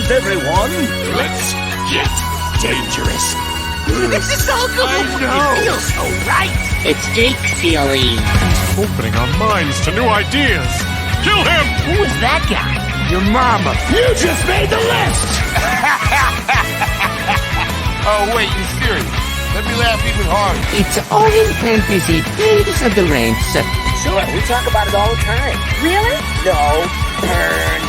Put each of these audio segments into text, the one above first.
everyone. Let's get dangerous. This is so cool. I know. It feels so right. It's Jake Ciely. Opening our minds to new ideas. Kill him! Who is that guy? Your mama. You just made the list. Oh, wait, you're serious? Let me laugh even harder. It's all in fantasy. Days of the range. Sure, we talk about it all the time. Really? No. Burn.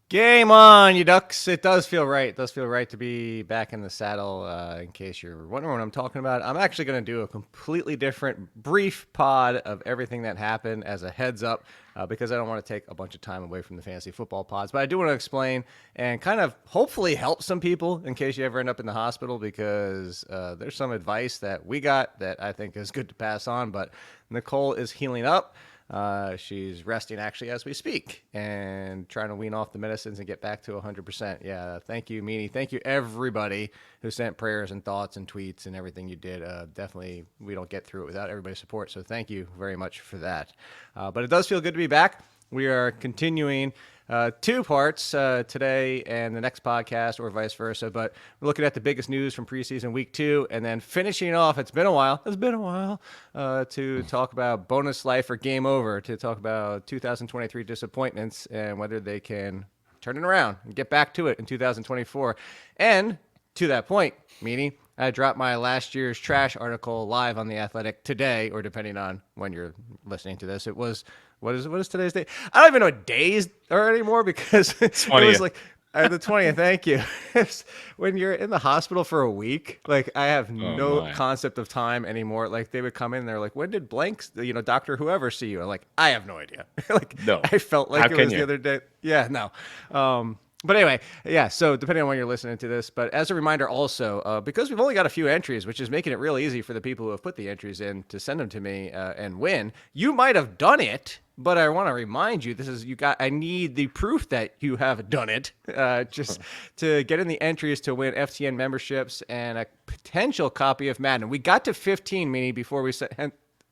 Game on, you ducks. It does feel right. It does feel right to be back in the saddle. In case you're wondering what I'm talking about, I'm actually going to do a completely different brief pod of everything that happened as a heads up because I don't want to take a bunch of time away from the fantasy football pods. But I do want to explain and kind of hopefully help some people in case you ever end up in the hospital because there's some advice that we got that I think is good to pass on. But Nicole is healing up. She's resting actually as we speak and trying to wean off the medicines and get back to 100%. Yeah, thank you, Meaney. Thank you, everybody who sent prayers and thoughts and tweets and everything you did. Definitely, we don't get through it without everybody's support, so thank you very much for that. But it does feel good to be back. We are continuing two parts today and the next podcast or vice versa. But we're looking at the biggest news from preseason week 2 and then finishing off. It's been a while to talk about bonus life or game over, to talk about 2023 disappointments and whether they can turn it around and get back to it in 2024. And to that point, Meaney, I dropped my last year's trash article live on The Athletic today, or depending on when you're listening to this. It was, what is today's date? I don't even know what days are anymore because it was like the 20th. Thank you. When you're in the hospital for a week, like I have no concept of time anymore. Like they would come in and they're like, when did blanks, Dr. Whoever see you? I'm like, I have no idea. I felt like it was the other day. Yeah, no. But anyway, yeah, so depending on when you're listening to this, but as a reminder also, because we've only got a few entries, which is making it real easy for the people who have put the entries in to send them to me and win, you might have done it, but I want to remind you, I need the proof that you have done it, just to get in the entries to win FTN memberships and a potential copy of Madden. We got to 15, Meaney, before we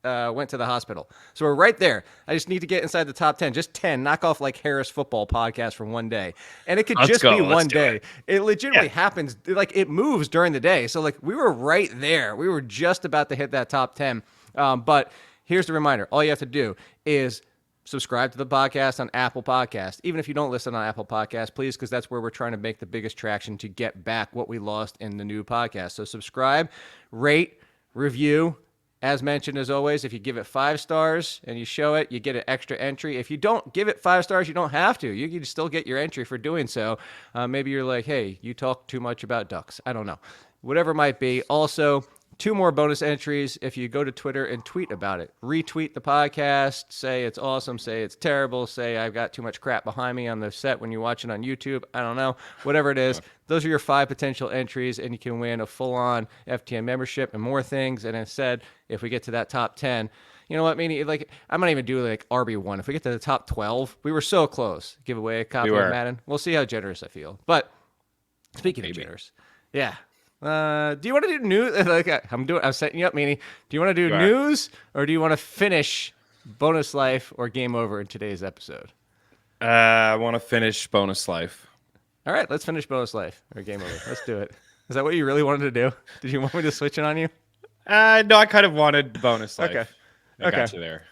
went to the hospital. So we're right there. I just need to get inside the top 10. Just 10. Knock off like Harris football podcast from one day. And it could be one day. It legitimately happens. Like it moves during the day. So like we were right there. We were just about to hit that top 10. But here's the reminder. All you have to do is subscribe to the podcast on Apple Podcast. Even if you don't listen on Apple Podcast, please, because that's where we're trying to make the biggest traction to get back what we lost in the new podcast. So subscribe, rate, review. As mentioned, as always, if you give it 5 stars and you show it, you get an extra entry. If you don't give it 5 stars, you don't have to. You can still get your entry for doing so. Maybe you're like, hey, you talk too much about ducks. I don't know. Whatever it might be. Also, 2 more bonus entries if you go to Twitter and tweet about it. Retweet the podcast, say it's awesome, say it's terrible, say I've got too much crap behind me on the set when you watch it on YouTube. I don't know. Whatever it is, those are your 5 potential entries, and you can win a full-on FTN membership and more things. And instead, if we get to that top 10, you know what, Meaney? Like, I'm not even doing like RB1. If we get to the top 12, we were so close. Give away a copy of Madden. We'll see how generous I feel. But speaking of generous, yeah. Do you want to do news? I'm setting you up, Meaney. Do you want to do news or do you want to finish bonus life or game over in today's episode? I want to finish bonus life. All right, let's finish bonus life or game over. Let's do it. Is that what you really wanted to do? Did you want me to switch it on you? No, I kind of wanted bonus life. Okay. I got you there.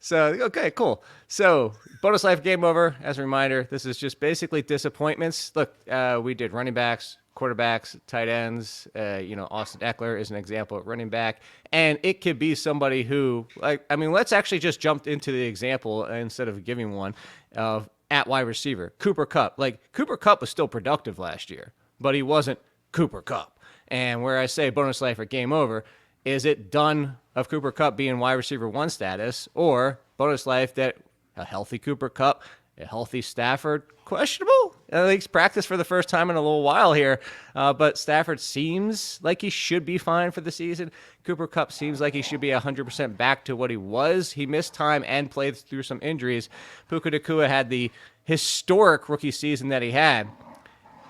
So, okay, cool. So, bonus life game over. As a reminder, this is just basically disappointments. Look, we did running backs, quarterbacks, tight ends. Austin Eckler is an example at running back. And it could be somebody who, let's actually just jump into the example instead of giving one of at wide receiver. Cooper Kupp. Cooper Kupp was still productive last year, but he wasn't Cooper Kupp. And where I say bonus life or game over, is it done of Cooper Kupp being wide receiver 1 status, or bonus life that a healthy Cooper Kupp, a healthy Stafford, questionable? He's practiced for the first time in a little while here, but Stafford seems like he should be fine for the season. Cooper Kupp seems like he should be 100% back to what he was. He missed time and played through some injuries. Puka Nacua had the historic rookie season that he had.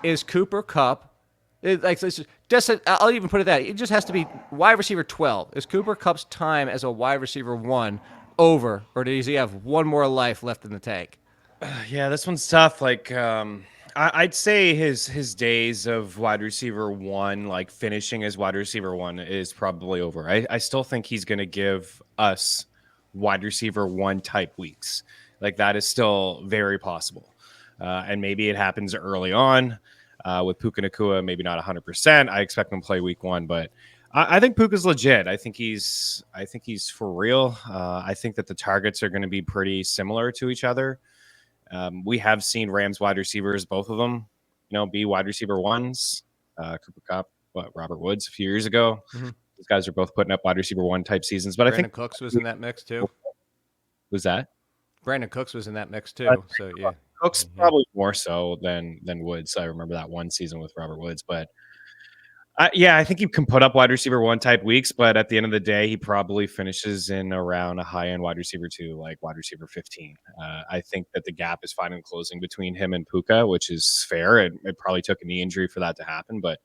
Is Cooper Kupp I'll even put it that it just has to be wide receiver 12. Is Cooper Kupp's time as a wide receiver 1 over, or does he have one more life left in the tank? Yeah, this one's tough. Like, I'd say his days of wide receiver 1, like finishing as wide receiver 1, is probably over. I still think he's going to give us wide receiver 1 type weeks. Like, that is still very possible. And maybe it happens early on with Puka Nacua, maybe not 100%. I expect him to play week 1, but I think Puka's legit. I think he's for real. I think that the targets are going to be pretty similar to each other. We have seen Rams wide receivers, both of them, be wide receiver 1s. Cooper Kupp, Robert Woods a few years ago. Mm-hmm. These guys are both putting up wide receiver 1 type seasons. But Brandon I think Cooks was in that mix too. Was that? Brandon Cooks was in that mix too. So yeah, Cooks probably more so than Woods. I remember that one season with Robert Woods, but I think he can put up wide receiver 1 type weeks. But at the end of the day, he probably finishes in around a high end wide receiver 2, like wide receiver 15. I think that the gap is finally closing between him and Puka, which is fair. It probably took a knee injury for that to happen, but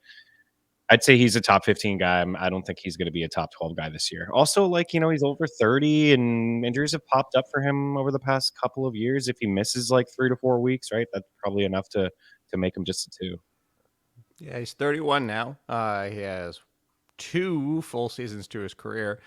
I'd say he's a top 15 guy. I don't think he's going to be a top 12 guy this year. Also, he's over 30 and injuries have popped up for him over the past couple of years. If he misses 3 to 4 weeks, right, that's probably enough to make him just a 2. Yeah, he's 31 now. He has 2 full seasons to his career.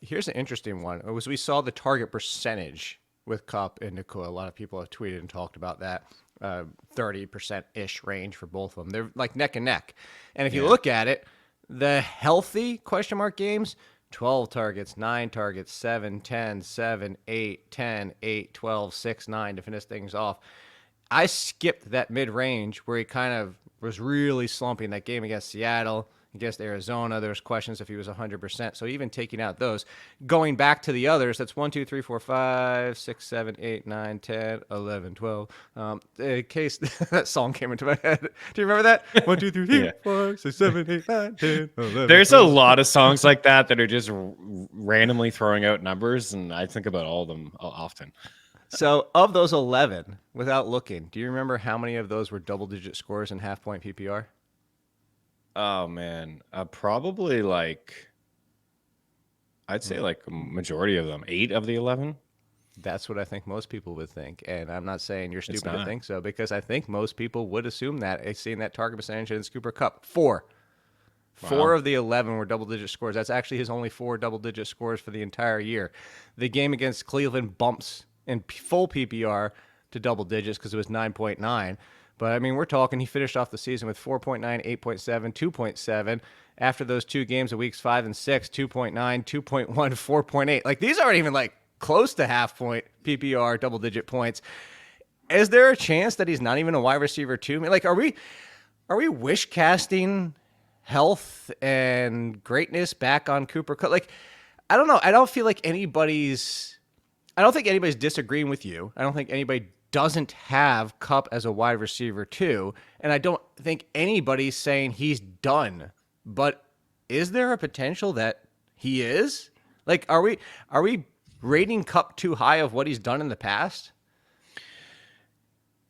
Here's an interesting one. We saw the target percentage with Kupp and Nacua. A lot of people have tweeted and talked about that. 30%-ish range for both of them. They're like neck and neck. And if you look at it, the healthy question mark games, 12 targets, 9 targets, 7, 10, 7, 8, 10, 8, 12, 6, 9 to finish things off. I skipped that mid-range where he kind of was really slumping. That game against Seattle, against Arizona, there was questions if he was 100%. So even taking out those, going back to the others, that's 1, 2, 3, 4, 5, 6, 7, 8, 9, 10, 11, 12. In case that song came into my head. Do you remember that? 1, 2, 3, 4, 5, 6, 7, 8, 9, 10, 11. There's 12. A lot of songs like that are just randomly throwing out numbers, and I think about all of them often. So of those 11, without looking, do you remember how many of those were double-digit scores in half-point PPR? Oh, man. Probably I'd say a majority of them. 8 of the 11? That's what I think most people would think. And I'm not saying you're stupid to think so, because I think most people would assume that, seeing that target percentage in Cooper Kupp. 4. Wow. 4 of the 11 were double-digit scores. That's actually his only 4 double-digit scores for the entire year. The game against Cleveland bumps in full PPR to double digits because it was 9.9. But, I mean, we're talking he finished off the season with 4.9, 8.7, 2.7. After those 2 games of weeks 5 and 6, 2.9, 2.1, 4.8. These aren't even, close to half-point PPR, double-digit points. Is there a chance that he's not even a wide receiver 2? I mean, are we wish-casting health and greatness back on Cooper Kupp? I don't know. I don't think anybody's disagreeing with you. I don't think anybody doesn't have Kupp as a wide receiver 2, and I don't think anybody's saying he's done. But is there a potential that he is? Are we rating Kupp too high of what he's done in the past?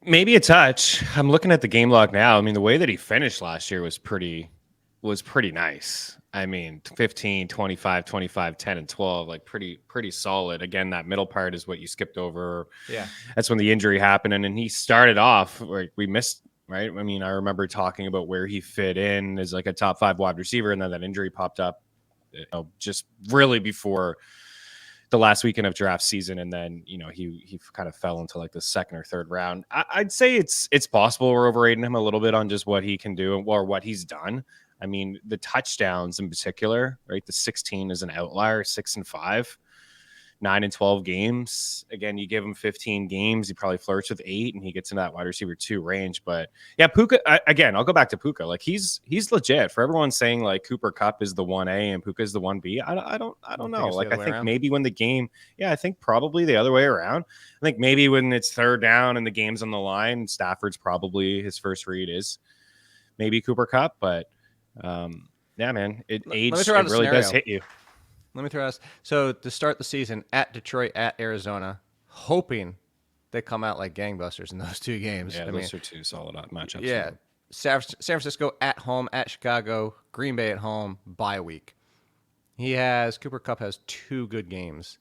Maybe a touch. I'm looking at the game log now. I mean, the way that he finished last year was pretty nice. I mean, 15, 25, 25, 10, and 12, pretty solid. Again, that middle part is what you skipped over. Yeah. That's when the injury happened. And then he started off, we missed, right? I mean, I remember talking about where he fit in as a top 5 wide receiver, and then that injury popped up, just really before the last weekend of draft season. And then, he kind of fell into the second or third round. I'd say it's possible we're overrating him a little bit on just what he can do or what he's done. I mean, the touchdowns in particular, right? The 16 is an outlier, 6 and 5, 9 and 12 games. Again, you give him 15 games, he probably flirts with 8, and he gets into that wide receiver 2 range. But yeah, Puka, again, I'll go back to Puka. He's legit. For everyone saying Cooper Kupp is the 1A and Puka is the 1B, I don't know. I think maybe when the game, I think probably the other way around. I think maybe when it's third down and the game's on the line, Stafford's probably his first read is maybe Cooper Kupp, but yeah, man, age really does hit you. Let me throw out. So to start the season, at Detroit, at Arizona, hoping they come out like gangbusters in those 2 games. Yeah, those are 2 solid matchups. Yeah. San Francisco at home, at Chicago, Green Bay at home, bye week. Cooper Kupp has 2 good games,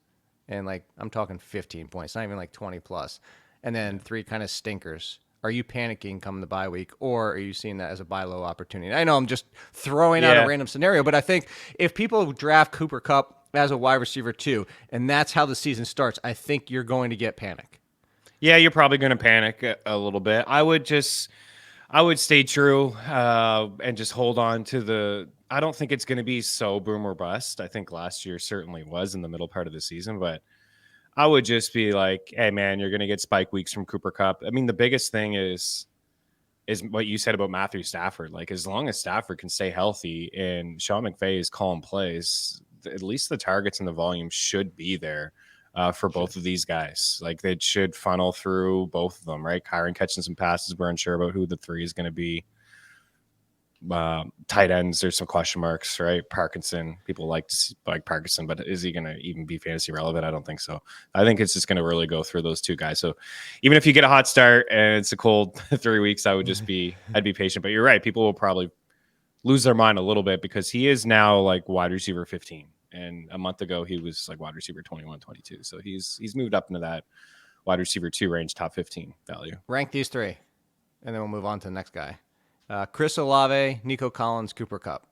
and like I'm talking 15 points, not even like 20 plus, and then 3 kind of stinkers. Are you panicking come the bye week, or are you seeing that as a buy low opportunity? I know I'm just throwing out a random scenario, but I think if people draft Cooper Kupp as a wide receiver too, and that's how the season starts, I think you're going to get panic. Yeah, you're probably going to panic a little bit. I would stay true and just hold on to the. I don't think it's going to be so boom or bust. I think last year certainly was in the middle part of the season, but I would just be like, hey, man, you're going to get spike weeks from Cooper Kupp. I mean, the biggest thing is what you said about Matthew Stafford. Like, as long as Stafford can stay healthy and Sean McVay is calling plays, at least the targets and the volume should be there for both of these guys. Like, they should funnel through both of them, right? Kyron catching some passes. We're unsure about who the 3 is going to be. Tight ends, there's some question marks, right? Parkinson, people like Parkinson, but is he going to even be fantasy relevant? I don't think so. I think it's just going to really go through those 2 guys. So even if you get a hot start and it's a cold 3 weeks, I'd be patient. But you're right, people will probably lose their mind a little bit because he is now like wide receiver 15, and a month ago he was like wide receiver 21, 22. So he's moved up into that wide receiver 2 range, top 15 value. Rank these 3, and then we'll move on to the next guy. Chris Olave, Nico Collins, Cooper Kupp.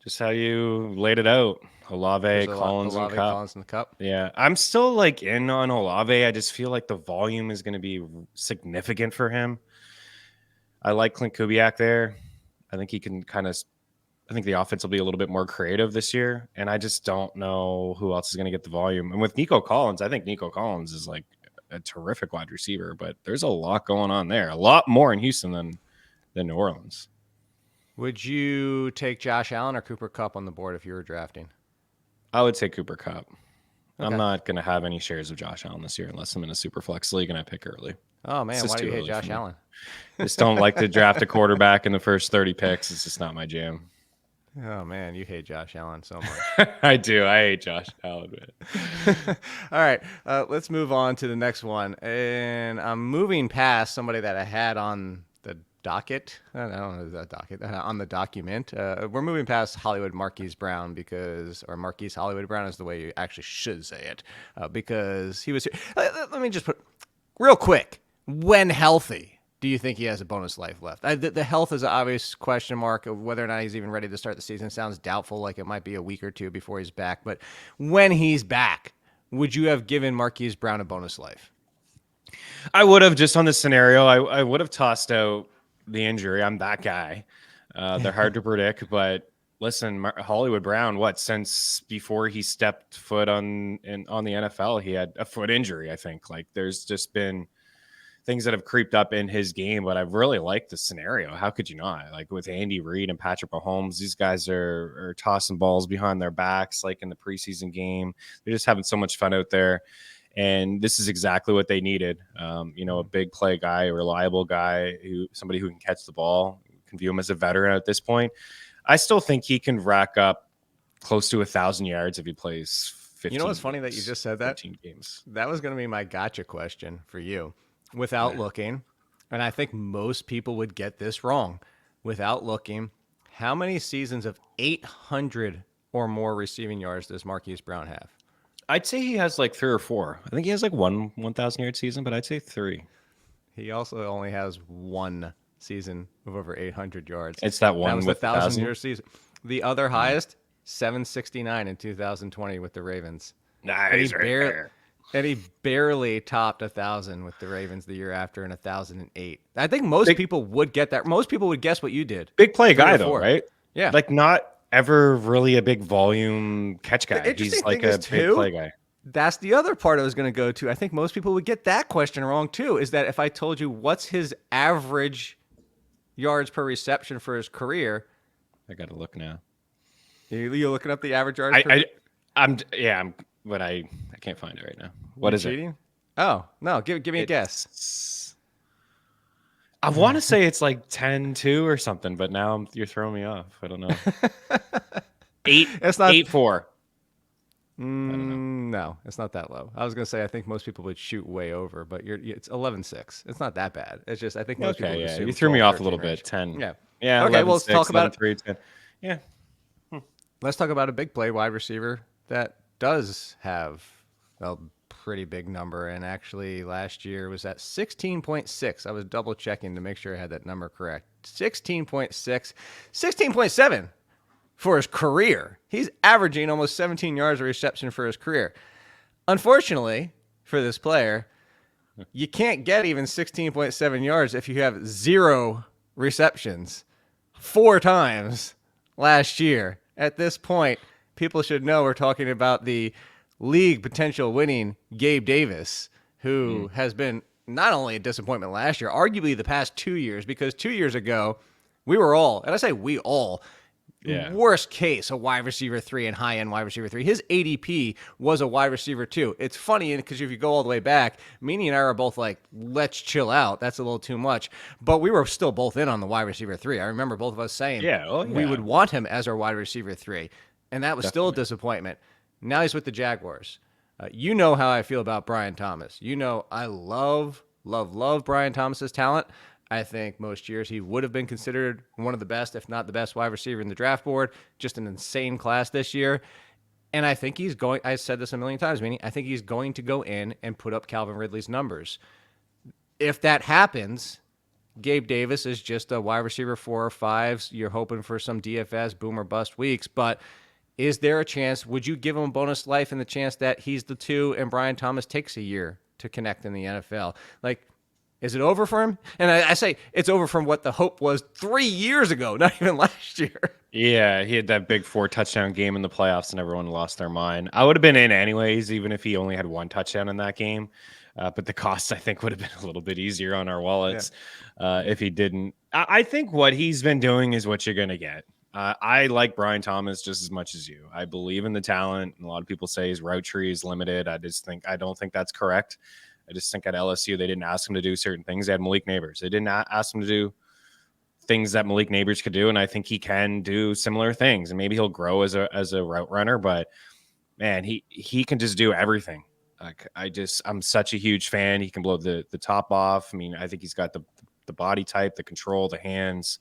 Just how you laid it out. Olave, Collins, and Kupp. Collins, and Kupp. Yeah, I'm still like in on Olave. I just feel like the volume is going to be significant for him. I like Clint Kubiak there. I think he can I think the offense will be a little bit more creative this year, and I just don't know who else is going to get the volume. And with Nico Collins, I think Nico Collins is like a terrific wide receiver, but there's a lot going on there. A lot more in Houston than New Orleans. Would you take Josh Allen or Cooper Kupp on the board if you were drafting? I would say Cooper Kupp. Okay. I'm not going to have any shares of Josh Allen this year unless I'm in a super flex league and I pick early. Oh, man, why do you hate Josh Allen? I just don't like to draft a quarterback in the first 30 picks. It's just not my jam. Oh, man, you hate Josh Allen so much. I do. I hate Josh Allen, man. All right, let's move on to the next one. And I'm moving past somebody that I had on the docket. I don't know that docket. On the document. We're moving past Hollywood Marquise Brown or Marquise Hollywood Brown is the way you actually should say it, because he was here. Let me just put real quick. When healthy, do you think he has a bonus life left? The health is an obvious question mark of whether or not he's even ready to start the season. Sounds doubtful, like it might be a week or 2 before he's back. But when he's back, would you have given Marquise Brown a bonus life? I would have, just on this scenario. I would have tossed out the injury. I'm that guy. They're hard to predict, but listen, Hollywood Brown, since before he stepped foot on the NFL, he had a foot injury, I think. Like, there's just been things that have creeped up in his game, but I really like the scenario. How could you not? Like, with Andy Reid and Patrick Mahomes, these guys are tossing balls behind their backs, like in the preseason game. They're just having so much fun out there. And this is exactly what they needed. A big play guy, a reliable guy, somebody who can catch the ball, can view him as a veteran at this point. I still think he can rack up close to 1,000 yards if he plays 15 You know what's funny that you just said that? 15 games. That was going to be my gotcha question for you. Without looking, and I think most people would get this wrong, without looking, how many seasons of 800 or more receiving yards does Marquise Brown have? I'd say he has like 3 or 4. I think he has like 1,000 yard season, but I'd say 3. He also only has 1 season of over 800 yards. It's that one. That was with the 1,000-year season. The other highest, 769 in 2020 with the Ravens. Nice, And he barely topped 1,000 with the Ravens the year after in 1,008. I think most people would get that. Most people would guess what you did. Big play guy, though, right? Yeah. Like, not ever really a big volume catch guy. He's like a big play guy. That's the other part I was going to go to. I think most people would get that question wrong, too, is that if I told you what's his average yards per reception for his career. I got to look now. You're looking up the average yards per but I can't find it right now. What is cheating? it? Oh, no. Give me a guess. I want to say it's like 10-2 or something, but now you're throwing me off. I don't know. 8-4. No, No, it's not that low. I was gonna say I think most people would shoot way over, but it's 11.6. It's not that bad. It's just I think most people would assume you threw me 12, off a little 13 range. bit. 10. Yeah. Yeah. Okay, well, let's 11-6, talk about 11-3, 10. Yeah. Let's talk about a big play wide receiver that does have a pretty big number, and actually last year was at 16.6. I was double checking to make sure I had that number correct. 16.6, 16.7 for his career. He's averaging almost 17 yards of reception for his career. Unfortunately for this player, you can't get even 16.7 yards if you have 0 receptions 4 times last year. At this point, people should know we're talking about the league potential winning Gabe Davis, who has been not only a disappointment last year, arguably the past 2 years, because 2 years ago, we were all, and I say we all, worst case, a wide receiver 3 and high-end wide receiver 3. His ADP was a wide receiver 2. It's funny because if you go all the way back, Meaney and I are both like, let's chill out. That's a little too much. But we were still both in on the wide receiver 3. I remember both of us saying we would want him as our wide receiver 3. And that was still a disappointment. Now he's with the Jaguars. You know how I feel about Brian Thomas. You know I love Brian Thomas's talent. I think most years he would have been considered one of the best, if not the best wide receiver in the draft board. Just an insane class this year. And I think he's going, I said this a million times, meaning I think he's going to go in and put up Calvin Ridley's numbers. If that happens, Gabe Davis is just a wide receiver 4 or 5. You're hoping for some DFS boom or bust weeks, but is there a chance, would you give him a bonus life in the chance that he's the 2 and Brian Thomas takes a year to connect in the NFL? Like, is it over for him? And I say it's over from what the hope was 3 years ago, not even last year. Yeah, he had that big 4 touchdown game in the playoffs and everyone lost their mind. I would have been in anyways, even if he only had 1 touchdown in that game. But the cost, I think, would have been a little bit easier on our wallets if he didn't. I think what he's been doing is what you're going to get. I like Brian Thomas just as much as you. I believe in the talent. And a lot of people say his route tree is limited. I don't think that's correct. I just think at LSU, they didn't ask him to do certain things. They had Malik Neighbors. They didn't ask him to do things that Malik Neighbors could do. And I think he can do similar things. And maybe he'll grow as a route runner. But, man, he can just do everything. Like I'm such a huge fan. He can blow the top off. I mean, I think he's got the body type, the control, the hands.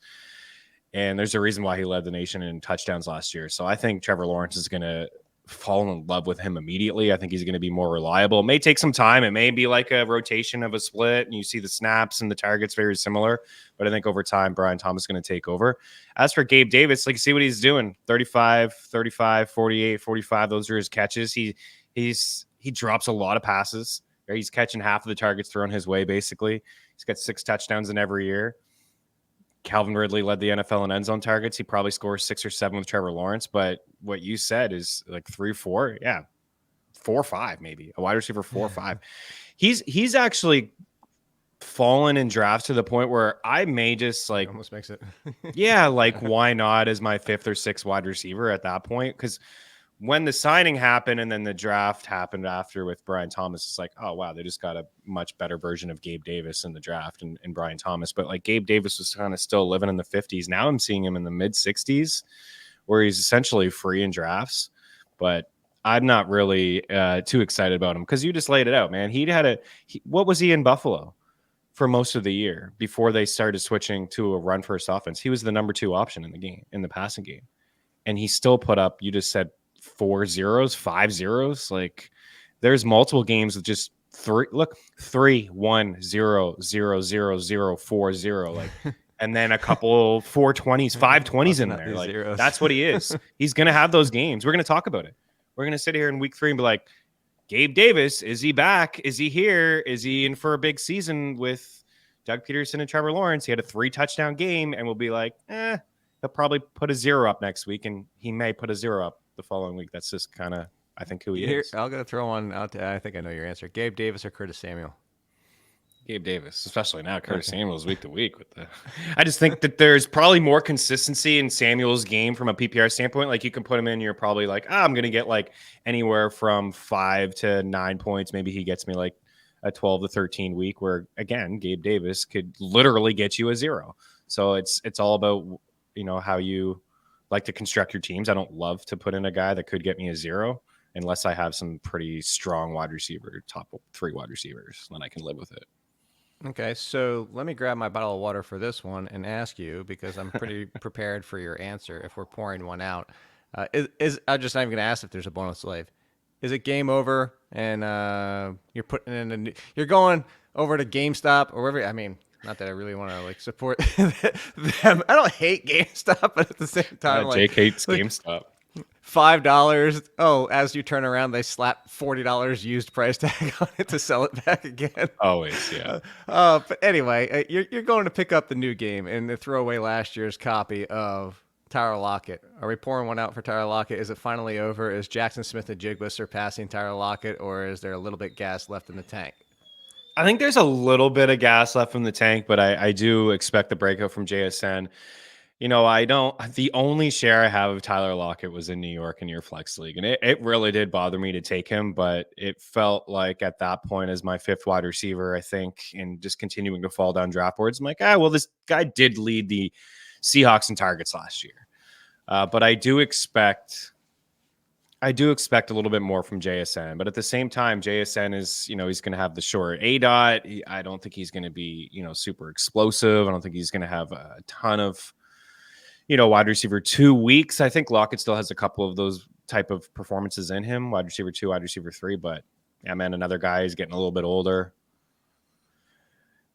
And there's a reason why he led the nation in touchdowns last year. So I think Trevor Lawrence is going to fall in love with him immediately. I think he's going to be more reliable. It may take some time. It may be like a rotation of a split and you see the snaps and the targets very similar, but I think over time, Brian Thomas is going to take over. As for Gabe Davis, like, see what he's doing. 35, 48, 45. Those are his catches. He drops a lot of passes. He's catching half of the targets thrown his way, basically. He's got 6 touchdowns in every year. Calvin Ridley led the NFL in end zone targets. He probably scores 6 or 7 with Trevor Lawrence. But what you said is like 3, 4. Yeah. 4 or 5, maybe. A wide receiver 4 or 5. He's actually fallen in drafts to the point where I may just like almost makes it. Yeah, like why not as my 5th or 6th wide receiver at that point? Because when the signing happened and then the draft happened after with Brian Thomas, it's like, oh, wow, they just got a much better version of Gabe Davis in the draft and Brian Thomas. But like Gabe Davis was kind of still living in the 50s. Now I'm seeing him in the mid 60s where he's essentially free in drafts. But I'm not really too excited about him because you just laid it out, man. What was he in Buffalo for most of the year before they started switching to a run first offense? He was the number 2 option in the game, in the passing game. And he still put up, you just said, 4 zeros, 5 zeros. Like there's multiple games with just 3, 1, 0, 0, 0, 0, 4, 0. Like, and then a couple 420s, 520s in there. Like zeros. That's what he is. He's going to have those games. We're going to talk about it. We're going to sit here in week 3 and be like, Gabe Davis, is he back? Is he here? Is he in for a big season with Doug Peterson and Trevor Lawrence? He had a 3 touchdown game and we'll be like, he'll probably put a 0 up next week and he may put a 0 up the following week. That's just kind of, I think, who he is. I'm going to throw one out. I think I know your answer. Gabe Davis or Curtis Samuel? Gabe Davis, especially now. Curtis Samuel's week to week with the. I just think that there's probably more consistency in Samuel's game from a PPR standpoint. Like you can put him in, you're probably like, I'm going to get like anywhere from 5 to 9 points. Maybe he gets me like a 12 to 13 week where, again, Gabe Davis could literally get you a 0. So it's all about, how you like to construct your teams. I don't love to put in a guy that could get me a 0. unless I have some pretty strong wide receiver, top 3 wide receivers, then I can live with it. Okay, so let me grab my bottle of water for this one and ask you, because I'm pretty prepared for your answer if we're pouring one out. I'm just not even going to ask if there's a bonus slave. Is it game over and you're putting in you're going over to GameStop or wherever? I mean, not that I really want to support them. I don't hate GameStop, but at the same time, Jake hates GameStop. $5. Oh, as you turn around, they slap $40 used price tag on it to sell it back again. Always, yeah. But anyway, you're going to pick up the new game and to throw away last year's copy of Tyler Lockett. Are we pouring one out for Tyler Lockett? Is it finally over? Is Jackson Smith and Jigba surpassing Tyler Lockett, or is there a little bit gas left in the tank? I think there's a little bit of gas left in the tank, but I do expect the breakout from JSN. The only share I have of Tyler Lockett was in New York in your flex league. And it really did bother me to take him, but it felt like at that point as my 5th wide receiver, I think, and just continuing to fall down draft boards, I'm like, well, this guy did lead the Seahawks in targets last year. But I do expect a little bit more from JSN. But at the same time, JSN is, he's going to have the short ADOT. I don't think he's going to be, super explosive. I don't think he's going to have a ton of, wide receiver 2 weeks. I think Lockett still has a couple of those type of performances in him, wide receiver 2, wide receiver 3. But yeah, man, another guy is getting a little bit older.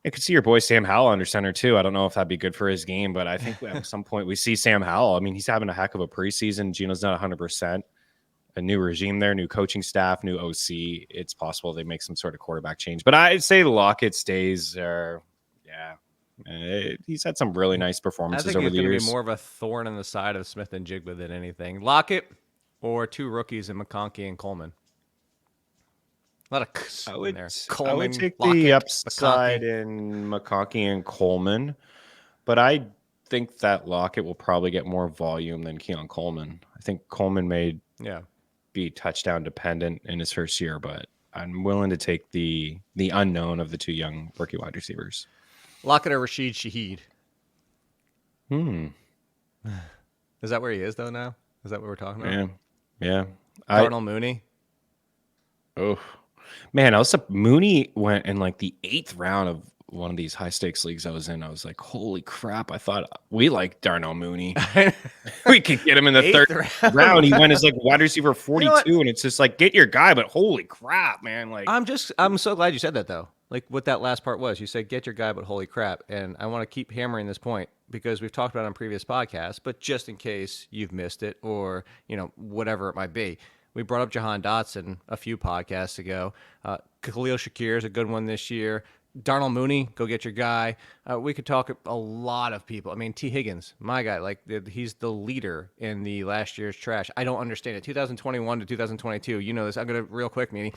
I could see your boy Sam Howell under center too. I don't know if that'd be good for his game, but I think at some point we see Sam Howell. I mean, he's having a heck of a preseason. Gino's not 100%. A new regime there, new coaching staff, new OC. It's possible they make some sort of quarterback change. But I'd say Lockett stays there. He's had some really nice performances over the years. I think he's going to be more of a thorn in the side of Smith and Jigba than anything. Lockett or 2 rookies in McConkey and Coleman. A lot of K's in there. Coleman, I would take Lockett, the upside McConkey. in McConkey and Coleman, but I think that Lockett will probably get more volume than Keon Coleman. I think Coleman may be touchdown dependent in his first year, but I'm willing to take the unknown of the 2 young rookie wide receivers. Lockett or Rashid Shaheed? Is that where he is, though, now? Is that what we're talking about? Yeah. Darnell Mooney? Oh, man. Mooney went in the 8th round of one of these high-stakes leagues I was in. I was like, holy crap. I thought we like Darnell Mooney. We could get him in the 3rd round. He went as wide receiver 42, and it's just get your guy, but holy crap, man. I'm so glad you said that, though. What that last part was. You said, get your guy, but holy crap. And I want to keep hammering this point because we've talked about it on previous podcasts, but just in case you've missed it or, whatever it might be. We brought up Jahan Dotson a few podcasts ago. Khalil Shakir is a good one this year. Darnell Mooney, go get your guy. We could talk a lot of people. I mean, T. Higgins, my guy, he's the leader in the last year's trash. I don't understand it. 2021 to 2022, you know this. I'm going to real quick, Meaney.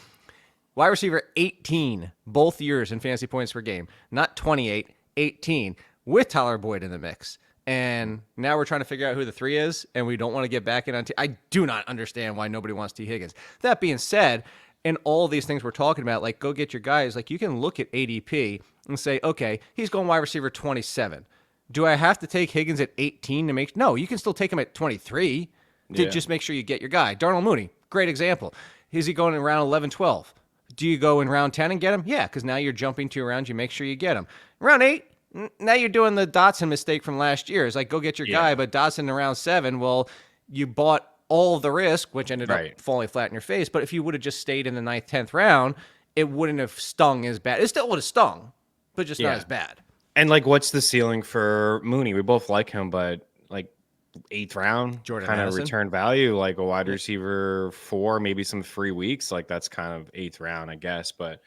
Wide receiver 18, both years in fantasy points per game. Not 28, 18, with Tyler Boyd in the mix. And now we're trying to figure out who the 3 is, and we don't want to get back in on T. I do not understand why nobody wants T. Higgins. That being said, in all these things we're talking about, go get your guys, you can look at ADP and say, okay, he's going wide receiver 27. Do I have to take Higgins at 18 to make? No, you can still take him at 23 to just make sure you get your guy. Darnell Mooney, great example. Is he going in round 11, 12? Do you go in round 10 and get him? Yeah, because now you're jumping 2 rounds. You make sure you get him. Round 8, now you're doing the Dotson mistake from last year. It's go get your guy, but Dotson in round 7, well, you bought all the risk, which ended up falling flat in your face. But if you would have just stayed in the 9th, 10th round, it wouldn't have stung as bad. It still would have stung, but just not as bad. And what's the ceiling for Mooney? We both like him, but 8th round kind of return value, a wide receiver 4, maybe some free weeks. That's kind of 8th round, I guess. But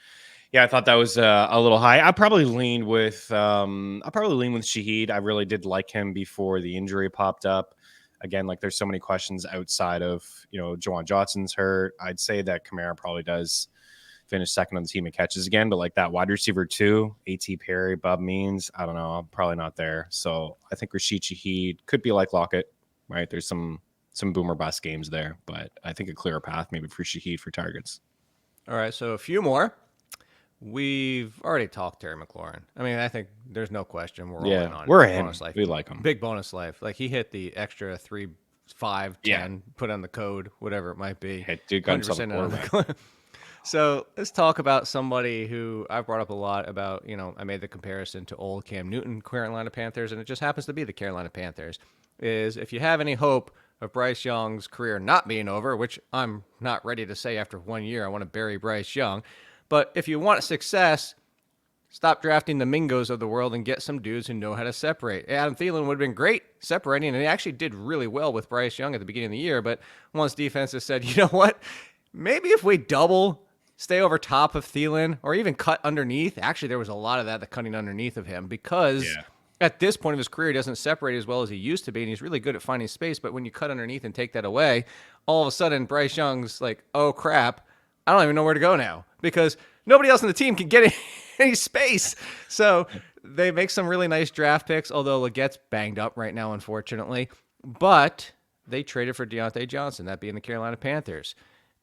yeah, I thought that was a little high. I probably leaned with Shaheed. I really did like him before the injury popped up. Again, there's so many questions outside of, Juwan Johnson's hurt. I'd say that Kamara probably does finish 2nd on the team in catches again, but that wide receiver 2, A.T. Perry, Bub Means, I don't know. I'm probably not there. So I think Rashid Shaheed could be like Lockett, right? There's some boomer bust games there, but I think a clearer path maybe for Shaheed for targets. All right, so a few more. We've already talked Terry McLaurin. I mean, I think there's no question we're all in on we're in. Bonus life. We like him. Big bonus life. He hit the extra 3 5, Yeah. 10, put on the code, whatever it might be. Hey, dude, got himself a 100% on the quarterback. code. So let's talk about somebody who I've brought up a lot about, I made the comparison to old Cam Newton, Carolina Panthers, and it just happens to be the Carolina Panthers, is if you have any hope of Bryce Young's career not being over, which I'm not ready to say after 1 year, I want to bury Bryce Young. But if you want success, stop drafting the Mingos of the world and get some dudes who know how to separate. Adam Thielen would have been great separating, and he actually did really well with Bryce Young at the beginning of the year. But once defenses said, you know what, maybe if we stay over top of Thielen or even cut underneath. Actually, there was a lot of that, the cutting underneath of him, because at this point of his career, he doesn't separate as well as he used to be, and he's really good at finding space. But when you cut underneath and take that away, all of a sudden, Bryce Young's like, oh, crap, I don't even know where to go now because nobody else on the team can get any space. So they make some really nice draft picks, although Leggette's banged up right now, unfortunately. But they traded for Deontay Johnson, that being the Carolina Panthers.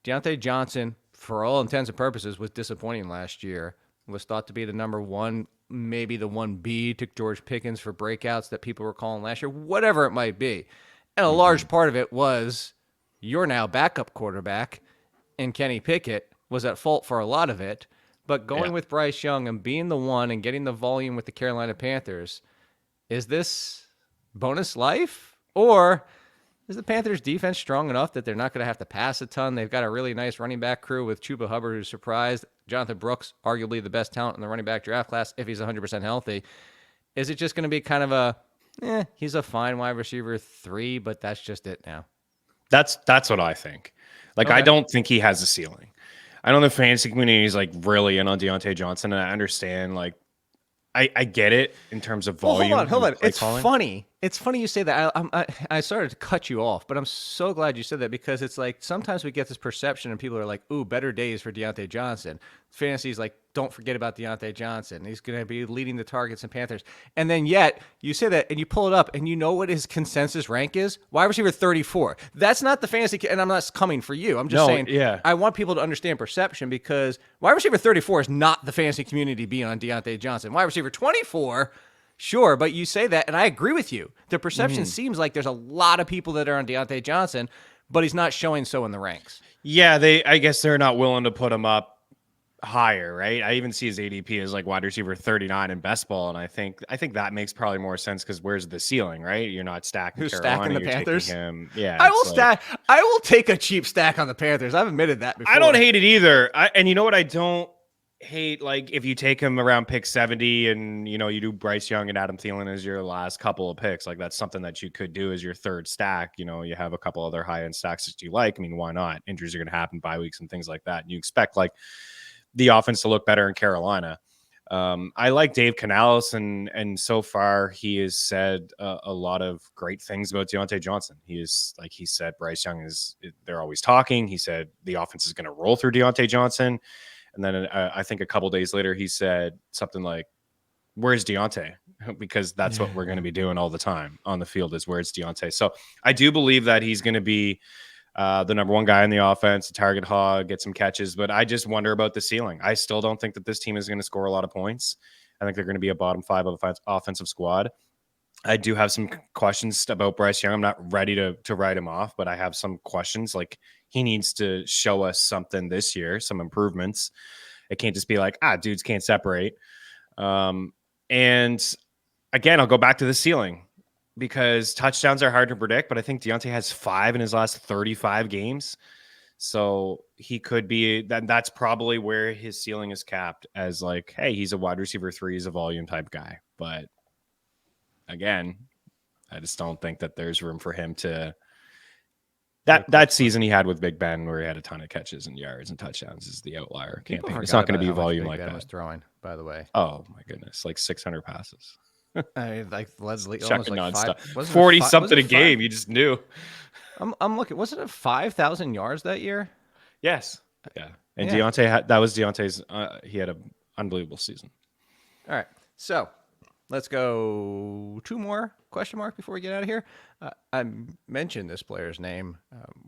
Deontay Johnson, for all intents and purposes, was disappointing last year. Was thought to be the number one, maybe the 1B, took George Pickens for breakouts that people were calling last year, whatever it might be. And a large part of it was your now backup quarterback, and Kenny Pickett was at fault for a lot of it. But going with Bryce Young and being the one and getting the volume with the Carolina Panthers, is this bonus life? Or is the Panthers defense strong enough that they're not going to have to pass a ton? They've got a really nice running back crew with Chuba Hubbard, who's surprised. Jonathan Brooks, arguably the best talent in the running back draft class if he's 100% healthy. Is it just going to be kind of he's a fine wide receiver 3, but that's just it now? That's what I think. Like, I don't think he has a ceiling. I know the fantasy community is like really in on Deontay Johnson, and I understand. Like, I get it in terms of volume. Well, hold on. It's funny. It's funny you say that. I started to cut you off, but I'm so glad you said that because it's like sometimes we get this perception and people are like, ooh, better days for Deontay Johnson. Fantasy's like, don't forget about Deontay Johnson. He's going to be leading the targets in Panthers. And then yet you say that and you pull it up and you know what his consensus rank is? Wide receiver 34. That's not the fantasy. And I'm not coming for you. I'm just saying I want people to understand perception because wide receiver 34 is not the fantasy community being on Deontay Johnson. Wide receiver 24, sure, but you say that, and I agree with you. The perception seems like there's a lot of people that are on Deontay Johnson, but he's not showing so in the ranks. Yeah, I guess they're not willing to put him up higher, right? I even see his ADP as like wide receiver 39 in best ball, and I think that makes probably more sense because where's the ceiling, right? You're not stacking Who's Carolina, stacking the you're Panthers? taking him. Yeah, I will take a cheap stack on the Panthers. I've admitted that before. I don't hate it either. And you know what? I don't hate, like, if you take him around pick 70 and you do Bryce Young and Adam Thielen as your last couple of picks, like that's something that you could do as your third stack. You have a couple other high-end stacks that you like. I mean, why not? Injuries are going to happen, bye weeks and things like that, and you expect like the offense to look better in Carolina. I like Dave Canales, and so far he has said a lot of great things about Deontay Johnson. He said Bryce Young they're always talking. He said the offense is going to roll through Deontay Johnson. And then I think a couple days later, he said something like, where's Deontay? Because that's what we're going to be doing all the time on the field is where's Deontay. So I do believe that he's going to be the number one guy in the offense, a target hog, get some catches. But I just wonder about the ceiling. I still don't think that this team is going to score a lot of points. I think they're going to be a bottom 5 offensive squad. I do have some questions about Bryce Young. I'm not ready to write him off, but I have some questions. Like, he needs to show us something this year, some improvements. It can't just be like, dudes can't separate. And again, I'll go back to the ceiling because touchdowns are hard to predict, but I think Deontay has 5 in his last 35 games. So he could be that's probably where his ceiling is capped as like, hey, he's a wide receiver 3, he's a volume type guy. But again, I just don't think that there's room for him to that season he had with Big Ben where he had a ton of catches and yards and touchdowns is the outlier. It's not going to be volume like that. Was throwing, by the way. Oh my goodness, like 600 passes. Like Leslie, chucking almost like nonstop. 40 something a game. You just knew. I'm looking. Wasn't it 5,000 yards that year? Yes. Yeah. And Deontay that was Deontay's. He had an unbelievable season. All right. So let's go 2 more question mark before we get out of here. I mentioned this player's name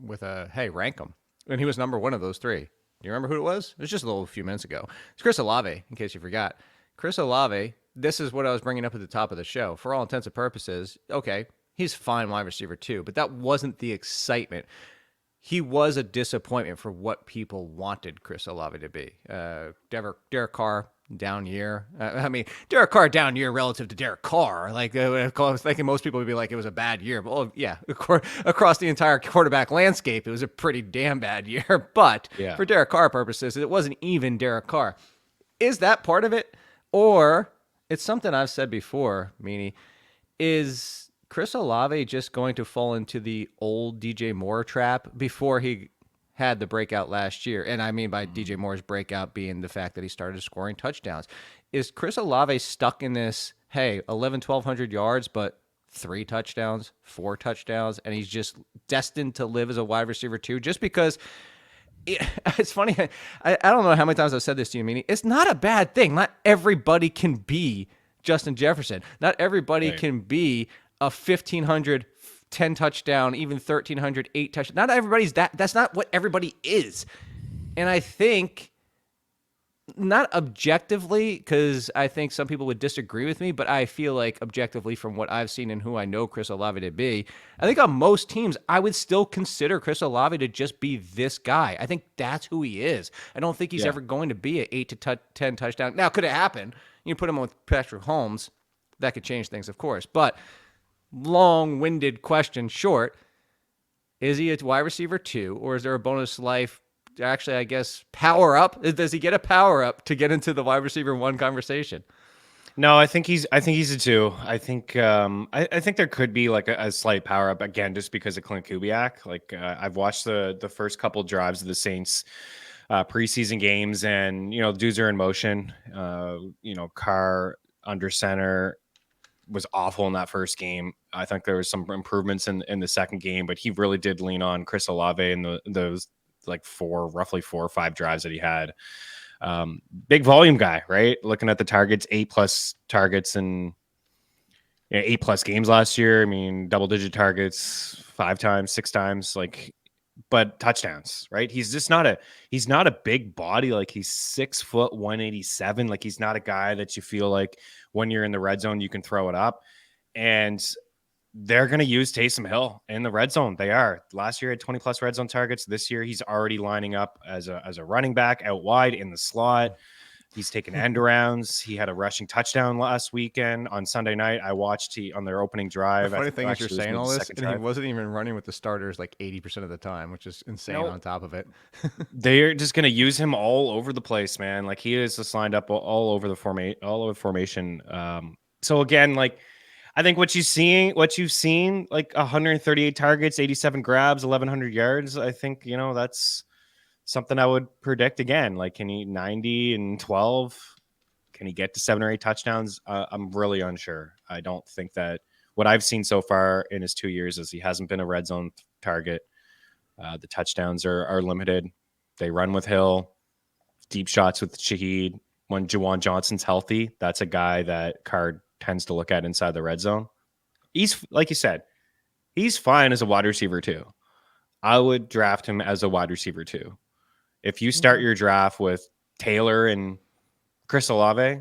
with a, hey, rank him. And he was number 1 of those 3. Do you remember who it was? It was just a few minutes ago. It's Chris Olave, in case you forgot. Chris Olave, this is what I was bringing up at the top of the show. For all intents and purposes, okay, He's fine wide receiver too, but that wasn't the excitement. He was a disappointment for what people wanted Chris Olave to be. Derek Carr, down year. I mean, Derek Carr down year relative to Derek Carr. Like, I was thinking most people would be like, it was a bad year. But, well, yeah, across the entire quarterback landscape, it was a pretty damn bad year. But for Derek Carr purposes, it wasn't even Derek Carr. Is that part of it? Or it's something I've said before, Meaney, is Chris Olave just going to fall into the old DJ Moore trap before he had the breakout last year? And I mean by DJ Moore's breakout being the fact that he started scoring touchdowns. Is Chris Olave stuck in this, hey, 1,100 yards, but 3 touchdowns, 4 touchdowns, and he's just destined to live as a wide receiver too? Just because it's funny. I don't know how many times I've said this to you, Meaney. It's not a bad thing. Not everybody can be Justin Jefferson. Not everybody can be a 1,500 10 touchdown, even 1,300 8 touchdown. Not everybody's that. That's not what everybody is. And I think, not objectively, because I think some people would disagree with me, but I feel like objectively from what I've seen and who I know Chris Olave to be, I think on most teams, I would still consider Chris Olave to just be this guy. I think that's who he is. I don't think he's ever going to be an 8 to 10 touchdown. Now, could it happen? You put him with Patrick Holmes, that could change things, of course. But long-winded question short, is he a wide receiver 2, or is there a bonus life? Actually, I guess power up. Does he get a power up to get into the wide receiver 1 conversation? No, I think he's a 2. I think I think there could be like a slight power up again, just because of Clint Kubiak. Like I've watched the first couple drives of the Saints preseason games, and dudes are in motion. Carr under center was awful in that first game. I think there was some improvements in the second game, but he really did lean on Chris Olave in those like roughly 4 or 5 drives that he had. Big volume guy, right? Looking at the targets, 8+ targets and 8+ games last year. I mean, double-digit targets 5 times, 6 times, but touchdowns, right? He's just not a big body. Like, he's 6 foot 187. Like, he's not a guy that you feel like when you're in the red zone, you can throw it up. And they're going to use Taysom Hill in the red zone. They are. Last year had 20+ red zone targets. This year he's already lining up as a running back out wide in the slot. He's taken end arounds. He had a rushing touchdown last weekend on Sunday night. I watched on their opening drive. The funny thing is you're saying all this, and he wasn't even running with the starters like 80% of the time, which is insane on top of it. They're just going to use him all over the place, man. Like, he is just lined up all over the formation. So again, like, I think what you've seen, like 138 targets, 87 grabs, 1,100 yards. I think, that's something I would predict again. Like, can he 90 and 12? Can he get to 7 or 8 touchdowns? I'm really unsure. I don't think that what I've seen so far in his 2 years is he hasn't been a red zone target. The touchdowns are limited. They run with Hill, deep shots with Shaheed. When Juwan Johnson's healthy, that's a guy that Card tends to look at inside the red zone. He's, like you said, he's fine as a wide receiver 2. I would draft him as a wide receiver 2. If you start your draft with Taylor and Chris Olave,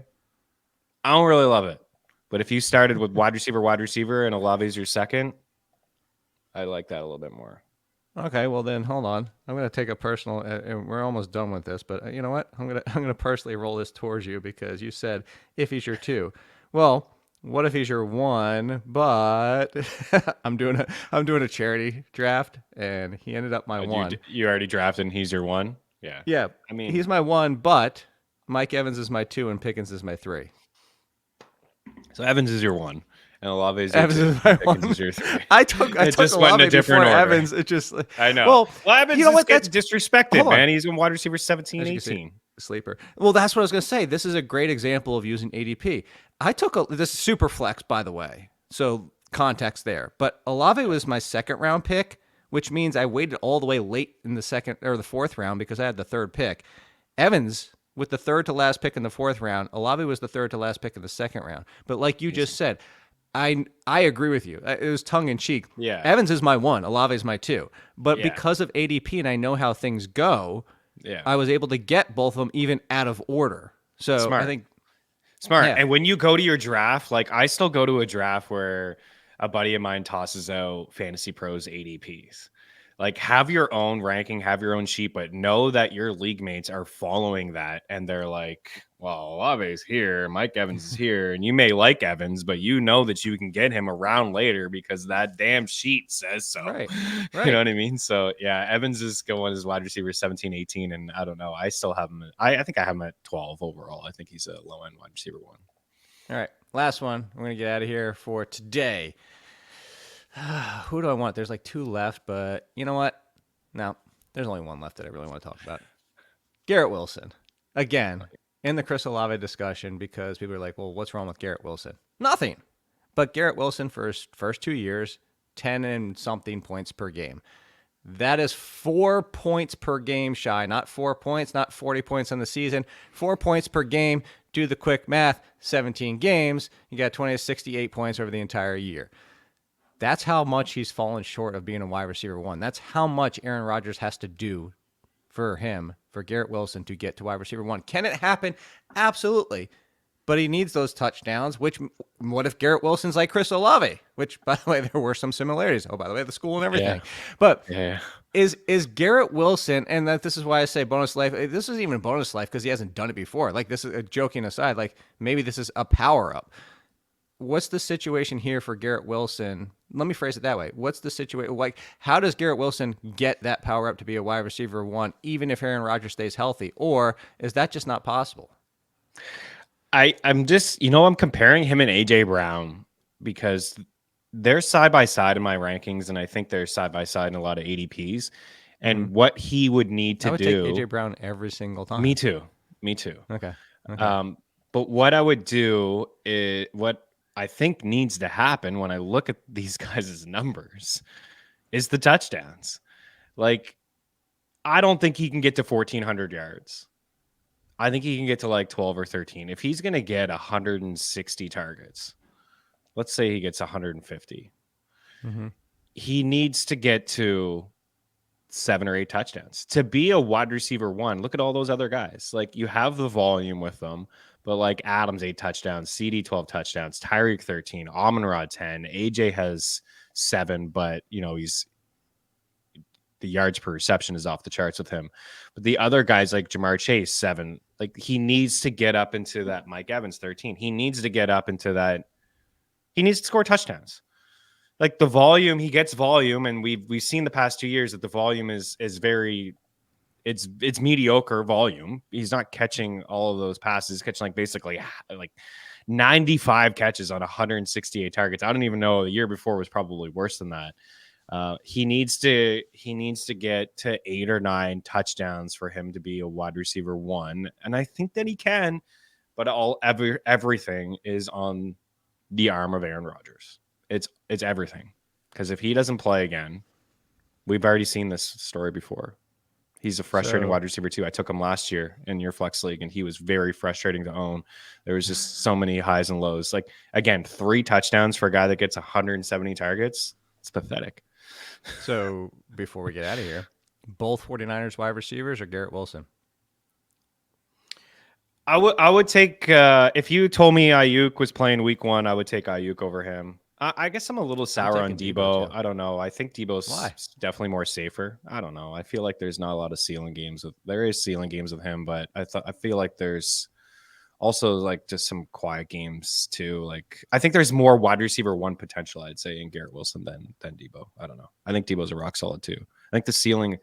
I don't really love it. But if you started with wide receiver, and Olave's your second, I like that a little bit more. Okay, well then hold on. I'm going to take a personal, and we're almost done with this, but you know what? I'm going to personally roll this towards you, because you said if he's your 2. Well, what if he's your 1? But I'm doing a charity draft, and he ended up my 1. You already drafted, and he's your 1. Yeah. I mean, he's my 1, but Mike Evans is my 2, and Pickens is my 3. So Evans is your 1, and Olave is Evans 2. is my Pickens 1. Is your 3. I took Olave before Evans. It just, I know. Well, Evans gets disrespected, man. He's in wide receiver 17, 18. Sleeper. Well, that's what I was going to say. This is a great example of using ADP. This is super flex, by the way. So context there. But Olave was my 2nd round pick, which means I waited all the way late in the 2nd or the 4th round because I had the 3rd pick. Evans with the 3rd to last pick in the 4th round. Olave was the 3rd to last pick in the 2nd round. But like you just said, I agree with you. It was tongue in cheek. Yeah. Evans is my 1. Olave is my 2. But because of ADP and I know how things go, I was able to get both of them even out of order. So Smart. I think smart. Yeah. And when you go to your draft, like I still go to a draft where a buddy of mine tosses out Fantasy Pros ADPs. Like, have your own ranking, have your own sheet, but know that your league mates are following that. And they're like, well, Olave's here, Mike Evans is here. And you may like Evans, but you know that you can get him around later because that damn sheet says so. Right. You know what I mean? So, yeah, Evans is going as wide receiver 17, 18. And I don't know. I still have him. I think I have him at 12 overall. I think he's a low end wide receiver 1. All right. Last one. We're going to get out of here for today. Who do I want? There's like 2 left, but you know what? No, there's only 1 left that I really want to talk about. Garrett Wilson. Again, in the Chris Olave discussion, because people are like, well, what's wrong with Garrett Wilson? Nothing. But Garrett Wilson for his first 2 years, 10 and something points per game. That is 4 points per game shy, not 4 points, not 40 points in the season. 4 points per game. Do the quick math, 17 games. You got 20 to 68 points over the entire year. That's how much he's fallen short of being a wide receiver 1. That's how much Aaron Rodgers has to do for Garrett Wilson to get to wide receiver 1. Can it happen? Absolutely. But he needs those touchdowns, what if Garrett Wilson's like Chris Olave? Which, by the way, there were some similarities. Oh, by the way, the school and everything. Yeah. But is Garrett Wilson, and this is why I say bonus life, this isn't even bonus life because he hasn't done it before. Like, this is joking aside, like maybe this is a power up. What's the situation here for Garrett Wilson? Let me phrase it that way. What's the situation? Like, how does Garrett Wilson get that power up to be a wide receiver 1, even if Aaron Rodgers stays healthy? Or is that just not possible? I'm just, I'm comparing him and AJ Brown because they're side by side in my rankings, and I think they're side by side in a lot of ADPs. And what he would need to do. I would take AJ Brown every single time. Me too. Okay. But what I would do is what I think needs to happen when I look at these guys' numbers is the touchdowns. Like, I don't think he can get to 1,400 yards. I think he can get to like 12 or 13. If he's going to get 160 targets, let's say he gets 150, he needs to get to 7 or 8 touchdowns to be a wide receiver 1. Look at all those other guys. Like, you have the volume with them, but like Adams 8 touchdowns, CD 12 touchdowns, Tyreek 13, Amon-Ra 10, AJ has 7, but he's the yards per reception is off the charts with him. But the other guys like Jamar Chase 7, like he needs to get up into that. Mike Evans 13. He needs to get up into that. He needs to score touchdowns. Like the volume, he gets volume, and we've seen the past 2 years that the volume is very, it's mediocre volume. He's not catching all of those passes. He's catching like basically like 95 catches on 168 targets. I don't even know. The year before was probably worse than that. He needs to get to 8 or 9 touchdowns for him to be a wide receiver 1, and I think that he can. But everything is on the arm of Aaron Rodgers. It's everything, because if he doesn't play again, we've already seen this story before. He's a frustrating wide receiver 2. I took him last year in your flex league, and he was very frustrating to own. There was just so many highs and lows. Like, again, 3 touchdowns for a guy that gets 170 targets. It's pathetic. So before we get out of here, both 49ers wide receivers or Garrett Wilson? I would take, if you told me Ayuk was playing week 1, I would take Ayuk over him. I guess I'm a little sour on Debo. I don't know. I think Debo's definitely more safer. I don't know. I feel like there's not a lot of ceiling games. There is ceiling games with him, but I feel like there's also like just some quiet games too. Like, I think there's more wide receiver 1 potential, I'd say, in Garrett Wilson than Debo. I don't know. I think Debo's a rock solid too. I think the ceiling,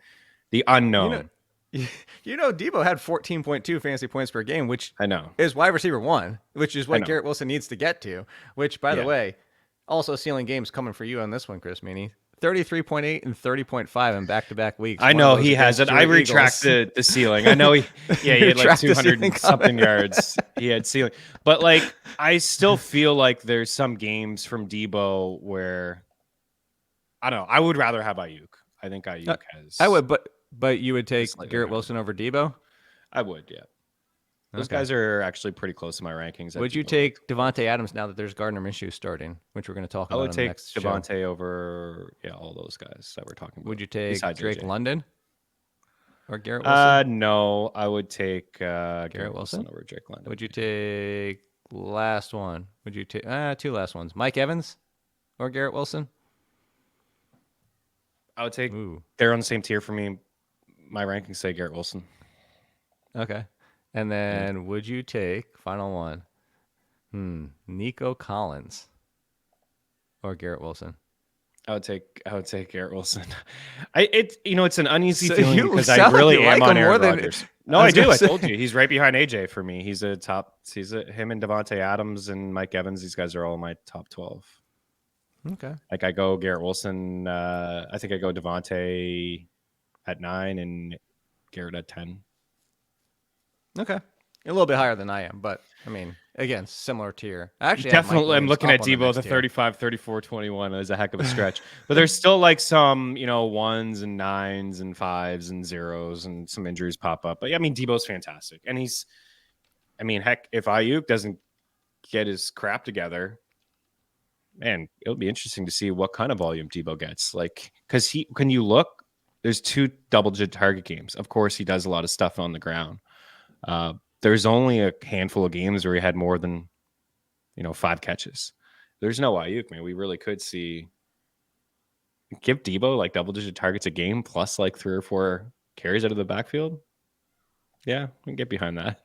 the unknown. Debo had 14.2 fantasy points per game, which I know is wide receiver 1, which is what Garrett Wilson needs to get to, which, by the way, also ceiling games coming for you on this one, Chris Meaney. 33.8 and 30.5 in back-to-back weeks. I know he has it. I retract the ceiling. I know he had like 200 something yards. He had ceiling. But like, I still feel like there's some games from Debo where, I don't know, I would rather have Ayuk. I think Ayuk has. I would, but you would take Garrett Wilson over Debo? I would, yeah. Those guys are actually pretty close to my rankings. Would you take Devontae Adams now that there's Gardner Minshew starting, which we're going to talk about? I would take Devontae over, all those guys that we're talking about. Would you take Drake London or Garrett Wilson? No, I would take Garrett Wilson over Drake London. Would you take last one? Would you take 2 last ones? Mike Evans or Garrett Wilson? I would take. Ooh. They're on the same tier for me. My rankings say Garrett Wilson. Okay. And then would you take, final one, Nico Collins or Garrett Wilson? I would take Garrett Wilson. It's an uneasy So feeling you because I sound like really you am like on him more Aaron than- Rodgers. No, I I was do. gonna I say- told you. He's right behind AJ for me. He's him and Devontae Adams and Mike Evans. These guys are all my top 12. Okay. Like I go Garrett Wilson. I think I go Devontae at 9 and Garrett at 10. Okay. A little bit higher than I am, but I mean, again, similar tier. Actually, Definitely, I'm looking at Debo, the next tier. 35, 34, 21 is a heck of a stretch. But there's still like some, ones and nines and fives and zeros and some injuries pop up. But I mean, Debo's fantastic. And heck, if Ayuk doesn't get his crap together, man, it'll be interesting to see what kind of volume Debo gets. Like, because when you look, there's 2 double-digit target games. Of course, he does a lot of stuff on the ground. There's only a handful of games where he had more than, 5 catches. There's no Ayuk, man. We really could give Debo like double-digit targets a game plus like 3 or 4 carries out of the backfield. Yeah, we can get behind that.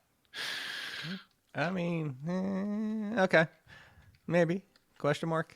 I mean, okay. Maybe. Question mark.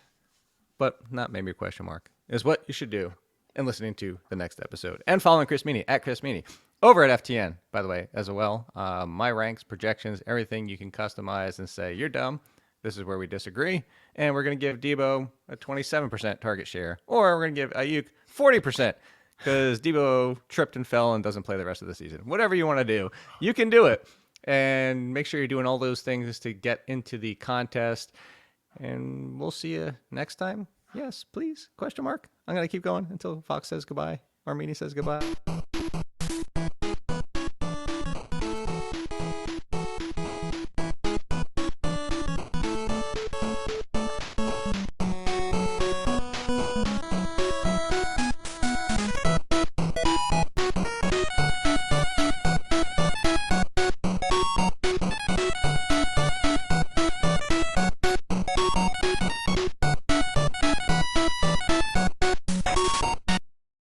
But not maybe question mark. Is what you should do in listening to the next episode. And following Chris Meaney at Chris Meaney. Over at FTN, by the way, as well. My ranks, projections, everything you can customize and say, you're dumb. This is where we disagree. And we're going to give Debo a 27% target share. Or we're going to give Ayuk 40% because Debo tripped and fell and doesn't play the rest of the season. Whatever you want to do, you can do it. And make sure you're doing all those things to get into the contest. And we'll see you next time. Yes, please? Question mark. I'm going to keep going until Fox says goodbye or Meaney says goodbye.